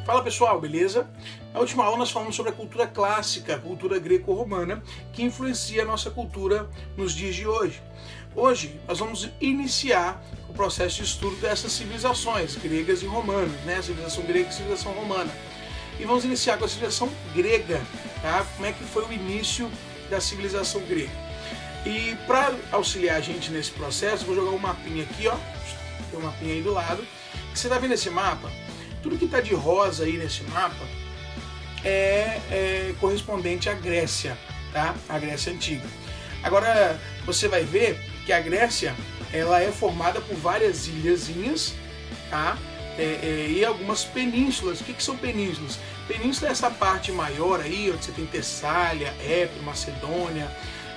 Fala pessoal, beleza? Na última aula nós falamos sobre a cultura clássica, a cultura greco-romana, que influencia a nossa cultura nos dias de hoje. Hoje nós vamos iniciar o processo de estudo dessas civilizações gregas e romanas, né? A civilização grega e a civilização romana. E vamos iniciar com a civilização grega, tá? Como é que foi o início da civilização grega. E para auxiliar a gente nesse processo, vou jogar um mapinha aqui, ó. Tem um mapinha aí do lado. Você está vendo esse mapa? Tudo que está de rosa aí nesse mapa é correspondente à Grécia, tá? A Grécia Antiga. Agora, você vai ver que a Grécia ela é formada por várias ilhazinhas, tá? E algumas penínsulas. O que são penínsulas? Península é essa parte maior aí, onde você tem Tessália, Épiro, Macedônia,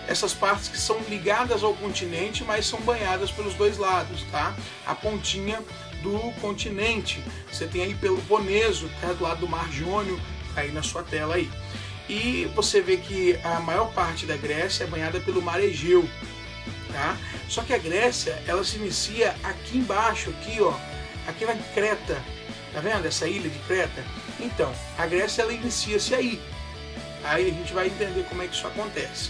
essas partes que são ligadas ao continente, mas são banhadas pelos dois lados, tá? A pontinha do continente, você tem aí Peloponeso, tá? Do lado do Mar Jônio, aí na sua tela aí. E você vê que a maior parte da Grécia é banhada pelo Mar Egeu, tá? Só que a Grécia, ela se inicia aqui embaixo, aqui ó, aqui na Creta, tá vendo essa ilha de Creta? Então, a Grécia ela inicia-se aí. Aí a gente vai entender como é que isso acontece.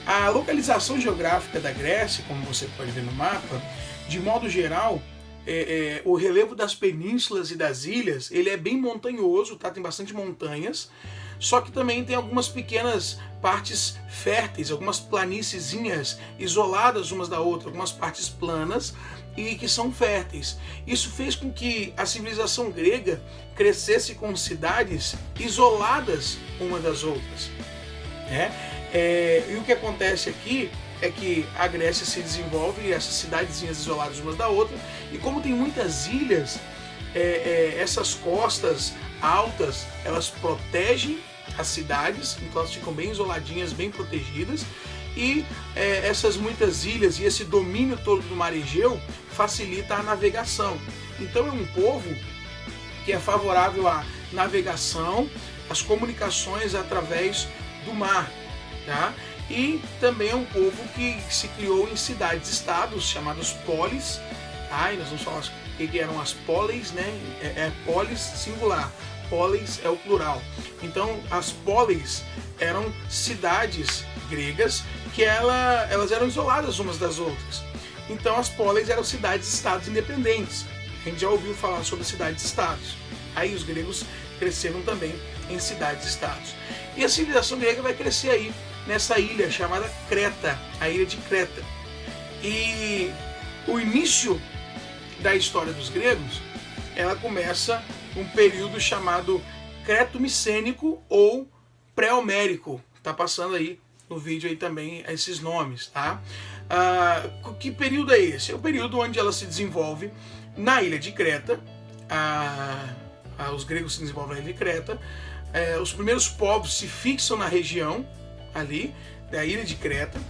A localização geográfica da Grécia, como você pode ver no mapa, de modo geral, o relevo das penínsulas e das ilhas, ele é bem montanhoso, tá? Tem bastante montanhas, só que também tem algumas pequenas partes férteis, algumas planíciezinhas isoladas umas da outra, algumas partes planas e que são férteis. Isso fez com que a civilização grega crescesse com cidades isoladas uma das outras, né? E o que acontece aqui é que a Grécia se desenvolve e essas cidadezinhas isoladas umas da outra, e como tem muitas ilhas, essas costas altas, elas protegem as cidades, então elas ficam bem isoladinhas, bem protegidas, e essas muitas ilhas e esse domínio todo do Mar Egeu facilita a navegação. Então é um povo que é favorável à navegação, às comunicações através do mar, tá? E também é um povo que se criou em cidades-estados chamados polis, tá? E nós vamos falar o que eram as polis, né? Polis singular, polis é o plural. Então as polis eram cidades gregas que elas eram isoladas umas das outras. Então as polis eram cidades-estados independentes. A gente já ouviu falar sobre cidades-estados. Aí os gregos cresceram também em cidades-estados. E a civilização grega vai crescer aí nessa ilha chamada Creta, a ilha de Creta. E o início da história dos gregos, ela começa um período chamado Creto-Micênico ou Pré-Homérico. Tá passando aí no vídeo aí também esses nomes, tá? Que período é esse? É o período onde ela se desenvolve na ilha de Creta. Os gregos se desenvolvem na ilha de Creta. Os primeiros povos se fixam na região ali da ilha de Creta.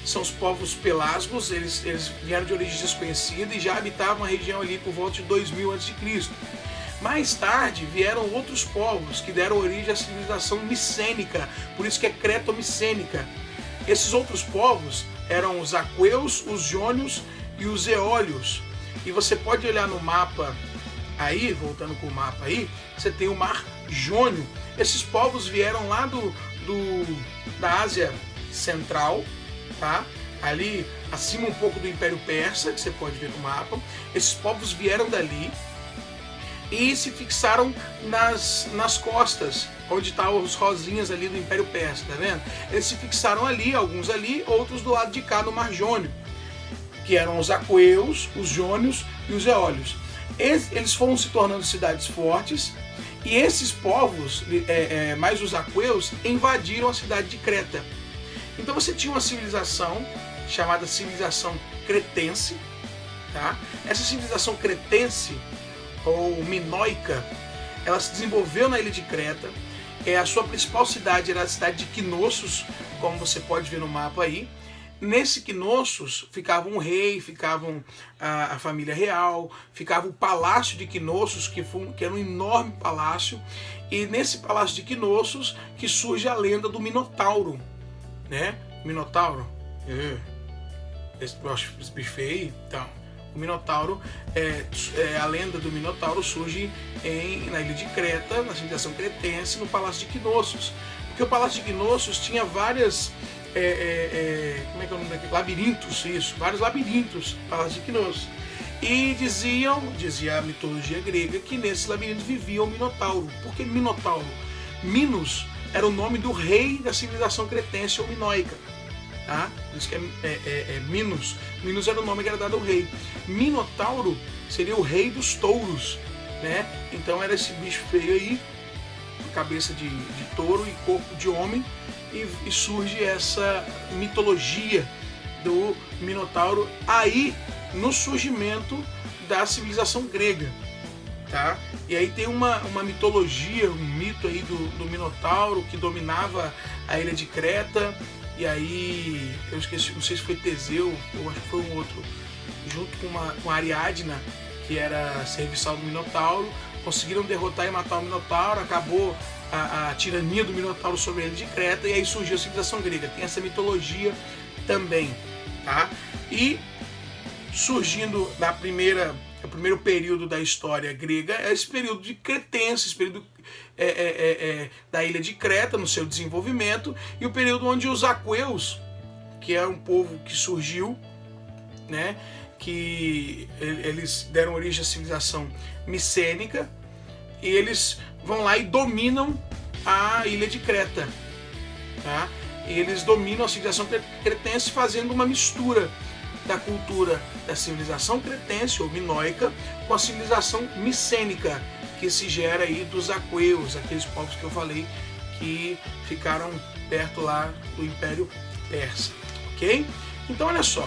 São os povos pelasgos, eles vieram de origem desconhecida e já habitavam a região ali por volta de 2000 a.C. Mais tarde vieram outros povos que deram origem à civilização micênica, por isso que é creto-micênica. Esses outros povos eram os aqueus, os jônios e os eólios. E você pode olhar no mapa aí, voltando com o mapa aí, você tem o Mar Jônio. Esses povos vieram lá da Ásia Central, tá? Ali acima um pouco do Império Persa, que você pode ver no mapa. Esses povos vieram dali e se fixaram nas costas, onde estavam os rosinhas ali do Império Persa, tá vendo? Eles se fixaram ali, alguns ali, outros do lado de cá, no Mar Jônio, que eram os aqueus, os jônios e os eólios. Eles foram se tornando cidades fortes, e esses povos, mais os aqueus, invadiram a cidade de Creta. Então você tinha uma civilização chamada civilização cretense, tá? Essa civilização cretense, ou minoica, ela se desenvolveu na ilha de Creta. A sua principal cidade era a cidade de Knossos, como você pode ver no mapa aí. Nesse Knossos ficava um rei, ficava a família real, ficava o palácio de Knossos, que era um enorme palácio, e nesse palácio de Knossos que surge a lenda do Minotauro, né? Minotauro, esse bicho feio, então, O Minotauro, a lenda do Minotauro surge na ilha de Creta, na civilização cretense, no Palácio de Knossos. Porque o Palácio de Knossos tinha várias... como é que é o nome daquele? Labirintos, isso. Vários labirintos, Palácio de Knossos. E dizia a mitologia grega, que nesses labirintos vivia o Minotauro. Por que Minotauro? Minos era o nome do rei da civilização cretense ou minoica. Tá? Por isso que Minos. Minos era o nome que era dado ao rei. Minotauro seria o rei dos touros, né? Então era esse bicho feio aí, cabeça de touro e corpo de homem, e surge essa mitologia do Minotauro aí no surgimento da civilização grega, tá? E aí tem uma mitologia, um mito aí do Minotauro que dominava a ilha de Creta. E aí, eu esqueci, não sei se foi Teseu ou acho que foi um outro, junto com a Ariadna, que era serviçal do Minotauro, conseguiram derrotar e matar o Minotauro, acabou a tirania do Minotauro sobre a ilha de Creta, e aí surgiu a civilização grega. Tem essa mitologia também, tá? E surgindo o primeiro período da história grega é esse período de cretense, esse período da ilha de Creta no seu desenvolvimento, e o período onde os aqueus, que é um povo que surgiu, né, que eles deram origem à civilização micênica, e eles vão lá e dominam a ilha de Creta, tá? E eles dominam a civilização cretense fazendo uma mistura da cultura da civilização cretense ou minoica com a civilização micênica, que se gera aí dos aqueus, aqueles povos que eu falei que ficaram perto lá do Império Persa, ok? Então olha só,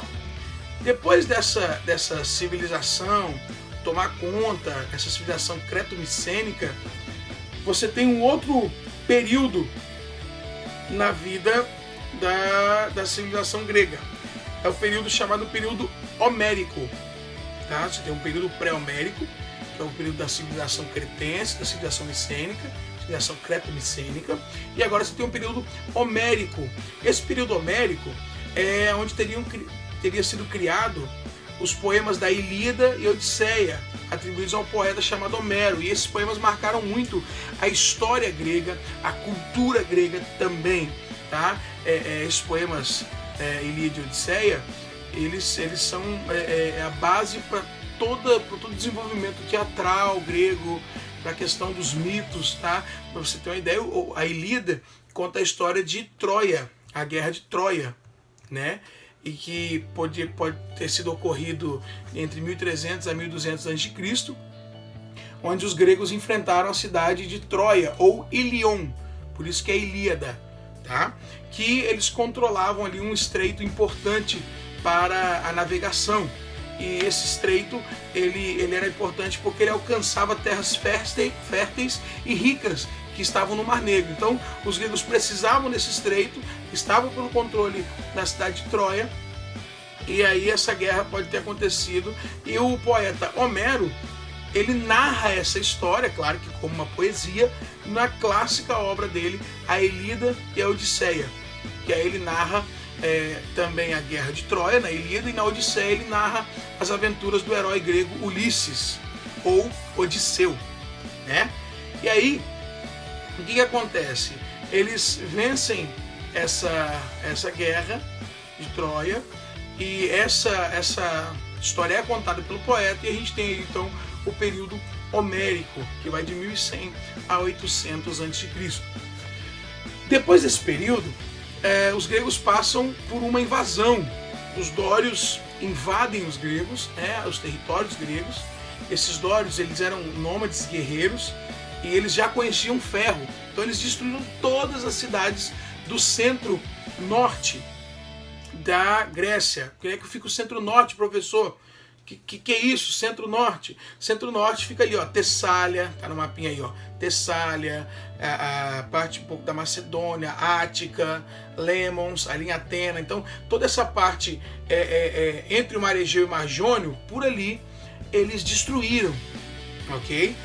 depois dessa civilização tomar conta, essa civilização creto-micênica, você tem um outro período na vida da civilização grega. É o período chamado período homérico, tá? Você tem um período pré-homérico, que é o período da civilização cretense, da civilização micênica, civilização creto-micênica, e agora você tem um período homérico. Esse período homérico é onde teria sido criado os poemas da Ilíada e Odisseia, atribuídos ao poeta chamado Homero, e esses poemas marcaram muito a história grega, a cultura grega também, tá? Esses poemas Ilíada e Odisseia, eles são a base para todo o desenvolvimento teatral grego, para a questão dos mitos, tá? Para você ter uma ideia, a Ilíada conta a história de Troia, a guerra de Troia, né? E que pode ter sido ocorrido entre 1300 a 1200 a.C., onde os gregos enfrentaram a cidade de Troia, ou Ilion, por isso que é Ilíada, tá? Que eles controlavam ali um estreito importante para a navegação. E esse estreito ele era importante porque ele alcançava terras férteis e ricas que estavam no Mar Negro. Então os gregos precisavam desse estreito, estavam pelo controle da cidade de Troia, e aí essa guerra pode ter acontecido. E o poeta Homero, ele narra essa história, claro que como uma poesia, na clássica obra dele, a Ilíada e a Odisseia, que aí ele narra também a guerra de Troia na Ilíada, e na Odisseia ele narra as aventuras do herói grego Ulisses, ou Odisseu, né? E aí, o que acontece? Eles vencem essa guerra de Troia, e essa história é contada pelo poeta, e a gente tem então o período homérico, que vai de 1100 a 800 a.C. Depois desse período, os gregos passam por uma invasão. Os dórios invadem os gregos, os territórios gregos. Esses dórios, eles eram nômades guerreiros, e eles já conheciam ferro. Então eles destruíram todas as cidades do centro-norte da Grécia. Como é que fica o centro-norte, professor? Que é isso, centro-norte? Centro-norte fica ali, ó, Tessália, tá no mapinha aí, ó, Tessália, a parte um pouco da Macedônia, Ática, Lemos, ali em Atena. Então, toda essa parte entre o Mar Egeu e o Mar Jônio, por ali, eles destruíram, ok?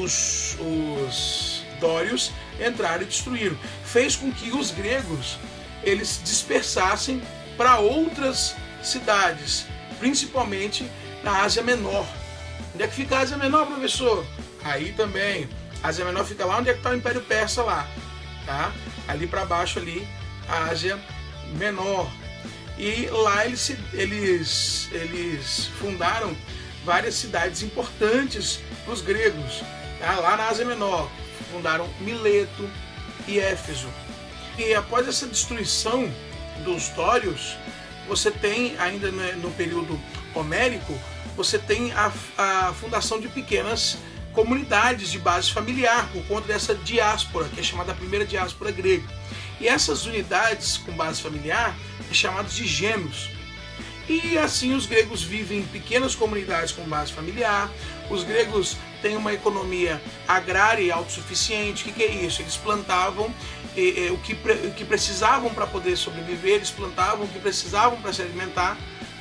Os dórios entraram e destruíram. Fez com que os gregos, eles dispersassem para outras cidades, principalmente na Ásia Menor. Onde é que fica a Ásia Menor, professor? Aí também, a Ásia Menor fica lá onde é que está o Império Persa lá, tá? Ali para baixo ali, a Ásia Menor. E lá eles fundaram várias cidades importantes para os gregos, tá? Lá na Ásia Menor, fundaram Mileto e Éfeso. E após essa destruição dos dórios, você tem, ainda no período homérico, você tem a fundação de pequenas comunidades de base familiar, por conta dessa diáspora, que é chamada a primeira diáspora grega. E essas unidades com base familiar é chamadas de gêmeos. E assim os gregos vivem em pequenas comunidades com base familiar. Os gregos têm uma economia agrária e autossuficiente. O que é isso? Eles plantavam o que precisavam para poder sobreviver, eles plantavam o que precisavam para se alimentar,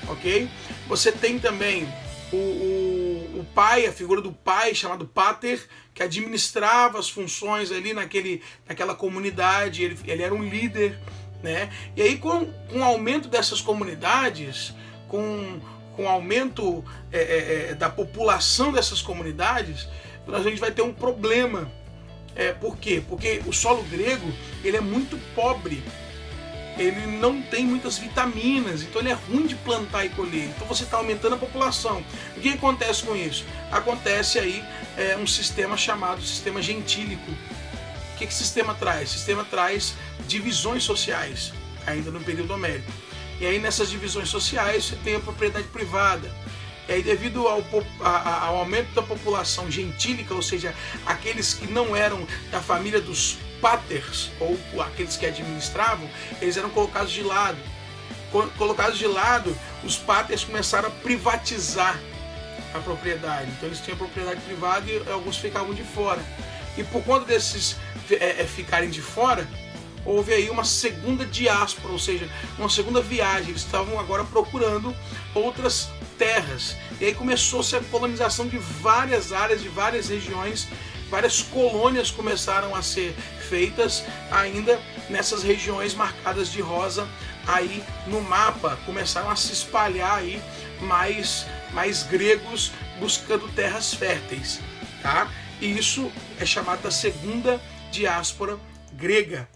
ok? Você tem também o pai, a figura do pai, chamado pater, que administrava as funções ali naquela comunidade, ele era um líder, né? E aí com o aumento dessas comunidades, com o aumento da população dessas comunidades, a gente vai ter um problema. Por quê? Porque o solo grego ele é muito pobre, ele não tem muitas vitaminas, então ele é ruim de plantar e colher, então você está aumentando a população. O que acontece com isso? Acontece aí um sistema chamado sistema gentílico. O que esse sistema traz? O sistema traz divisões sociais, ainda no período homérico. E aí nessas divisões sociais você tem a propriedade privada. E aí devido ao aumento da população gentílica, ou seja, aqueles que não eram da família dos paters, ou aqueles que administravam, eles eram colocados de lado. Colocados de lado, os paters começaram a privatizar a propriedade. Então eles tinham propriedade privada e alguns ficavam de fora. E por conta desses ficarem de fora, houve aí uma segunda diáspora, ou seja, uma segunda viagem. Eles estavam agora procurando outras terras. E aí começou-se a colonização de várias áreas, de várias regiões, várias colônias começaram a ser feitas ainda nessas regiões marcadas de rosa aí no mapa. Começaram a se espalhar aí mais gregos buscando terras férteis, tá? E isso é chamado da segunda diáspora grega,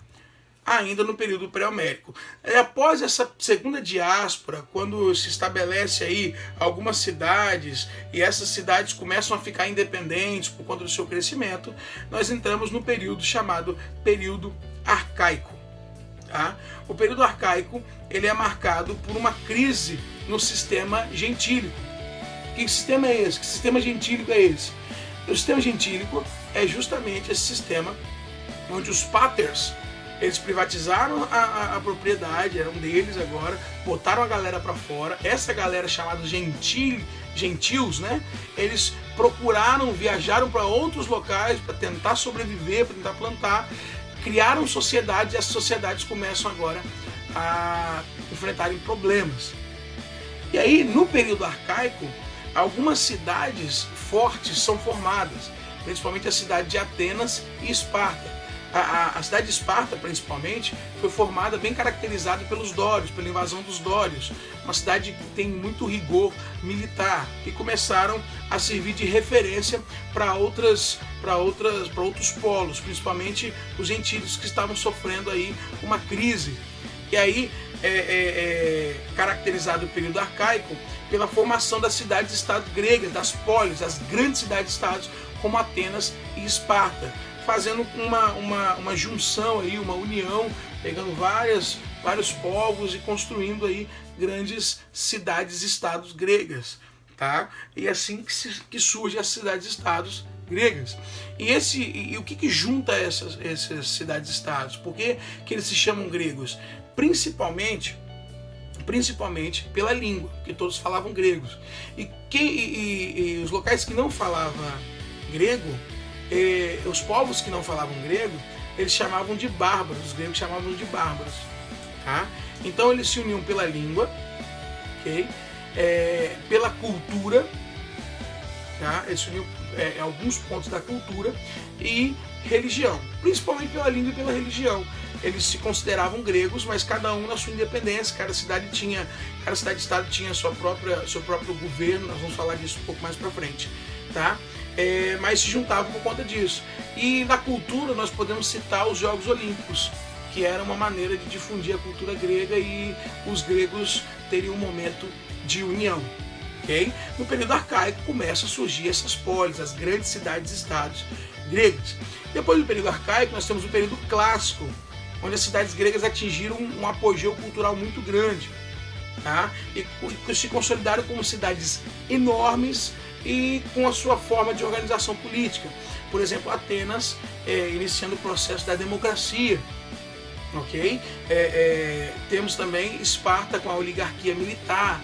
ainda no período pré-homérico. Após essa segunda diáspora, quando se estabelece aí algumas cidades e essas cidades começam a ficar independentes por conta do seu crescimento, nós entramos no período chamado período arcaico. Tá? O período arcaico ele é marcado por uma crise no sistema gentílico. Que sistema é esse? Que sistema gentílico é esse? O sistema gentílico é justamente esse sistema onde os paters eles privatizaram a propriedade, eram deles agora, botaram a galera para fora. Essa galera chamada gentios, né? Eles viajaram para outros locais para tentar sobreviver, para tentar plantar, criaram sociedades e essas sociedades começam agora a enfrentarem problemas. E aí, no período arcaico, algumas cidades fortes são formadas, principalmente a cidade de Atenas e Esparta. A cidade de Esparta, principalmente, foi formada, bem caracterizada pelos dórios, pela invasão dos dórios. Uma cidade que tem muito rigor militar e começaram a servir de referência para outros polos, principalmente os gentílicos que estavam sofrendo aí uma crise. E aí caracterizado o período arcaico pela formação das cidades-estado gregas, das polis, das grandes cidades-estados como Atenas e Esparta, fazendo uma junção aí, uma união, pegando vários povos e construindo aí grandes cidades-estados gregas, tá? E assim que surgem as cidades-estados gregas. E o que junta essas cidades-estados? Por que eles se chamam gregos? Principalmente pela língua, que todos falavam gregos. E os locais que não falavam grego, os povos que não falavam grego, eles chamavam de bárbaros, os gregos chamavam de bárbaros, tá? Então eles se uniam pela língua, okay? Pela cultura, tá? Eles se uniam alguns pontos da cultura e religião, principalmente pela língua e pela religião. Eles se consideravam gregos, mas cada um na sua independência, cada cidade-estado tinha seu próprio governo, nós vamos falar disso um pouco mais para frente, tá? Mas se juntavam por conta disso. E na cultura nós podemos citar os Jogos Olímpicos, que era uma maneira de difundir a cultura grega, e os gregos teriam um momento de união. Okay? No período arcaico começam a surgir essas polis, as grandes cidades-estados gregas. Depois do período arcaico nós temos o período clássico, onde as cidades gregas atingiram um apogeu cultural muito grande, tá? E se consolidaram como cidades enormes e com a sua forma de organização política. Por exemplo, Atenas iniciando o processo da democracia. Okay? Temos também Esparta com a oligarquia militar.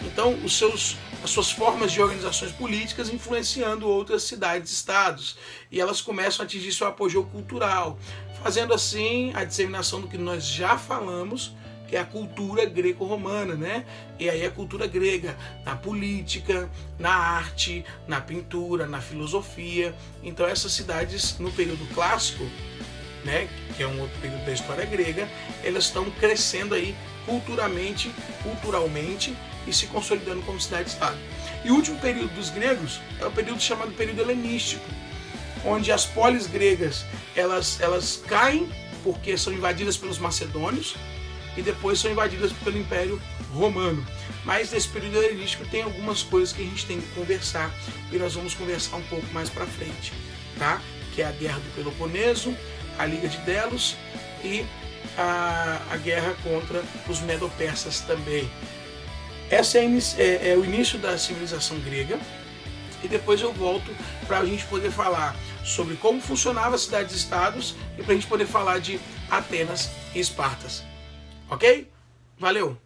Então, as suas formas de organizações políticas influenciando outras cidades-estados. E elas começam a atingir seu apogeu cultural, fazendo assim a disseminação do que nós já falamos, que é a cultura greco-romana, né? E aí a cultura grega na política, na arte, na pintura, na filosofia. Então essas cidades no período clássico, né, que é um outro período da história grega, elas estão crescendo aí culturalmente e se consolidando como cidade-estado. E o último período dos gregos é o período chamado período helenístico, onde as polis gregas elas caem porque são invadidas pelos macedônios e depois são invadidas pelo Império Romano. Mas nesse período helenístico tem algumas coisas que a gente tem que conversar, e nós vamos conversar um pouco mais para frente, tá? Que é a Guerra do Peloponeso, a Liga de Delos e a guerra contra os medo-persas também. Esse é o início da civilização grega, e depois eu volto para a gente poder falar sobre como funcionava as cidades-estados e para a gente poder falar de Atenas e Espartas. Ok? Valeu!